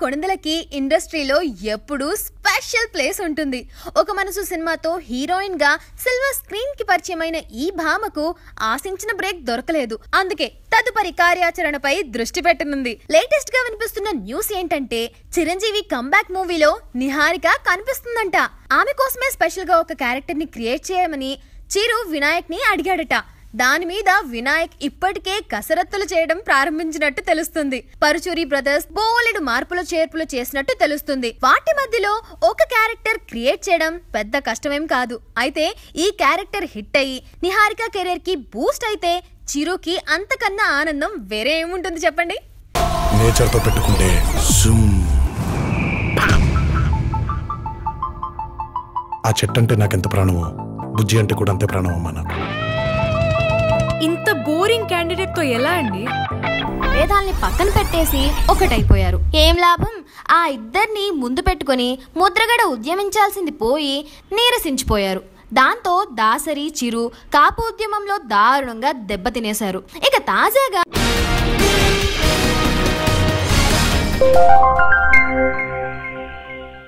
కొణిదలకి ఇండస్ట్రీలో ఎప్పుడూ special place ఉంటుంది. ఒక మనసు సినిమాతో హీరోయిన్ గా సిల్వర్ స్క్రీన్ కి పరిచయమైన ఈ భామకు ఆశించిన బ్రేక్ దొరకలేదు. అందుకే తదుపరి కార్యాచరణపై దృష్టి పెట్టనుంది. లేటెస్ట్ గా వినిపిస్తున్న న్యూస్ ఏంటంటే చిరంజీవి కంబ్యాక్ మూవీలో నిహారిక కనిపిస్తుందంట. ఆమె కోసమే స్పెషల్ గా ఒక క్యారెక్టర్ ని క్రియేట్ చేయమని చిరు వినాయక్ ని అడిగాడట. దాని మీద వినాయక్ ఇప్పటికే కసరత్తులు చేయడం ప్రారంభించినట్టు తెలుస్తుంది. పరుచూరి బ్రదర్స్ బోలెడు మార్పులు చేర్పులు చేసినట్టు తెలుస్తుంది. వాటి మధ్యలో ఒక క్యారెక్టర్ క్రియేట్ చేయడం పెద్ద కష్టమేం కాదు. అయితే ఈ క్యారెక్టర్ హిట్ అయ్యి నిహారిక కెరీర్ కి బూస్ట్ అయితే చిరుకి అంతకన్నా ఆనందం వేరే ఏముంటుంది చెప్పండి. నేచర్ తో పెట్టుకుంటే ఆ చెట్టు అంటే నాకెంత ప్రాణమో బుజ్జి అంటే కూడా అంతే ప్రాణం అమ్మా నాకు. ఇంత బోరింగ్ క్యాండిడేట్ తో ఎలా అండి? వేదాల్ని పక్కన పెట్టేసి ఒకటైపోయారు. ఏం లాభం? ఆ ఇద్దరిని ముందు పెట్టుకుని ముద్రగడ ఉద్యమించాల్సింది పోయి నీరసించిపోయారు. దాంతో దాసరి చిరు కాపు ఉద్యమంలో దారుణంగా దెబ్బతినేశారు. ఇక తాజాగా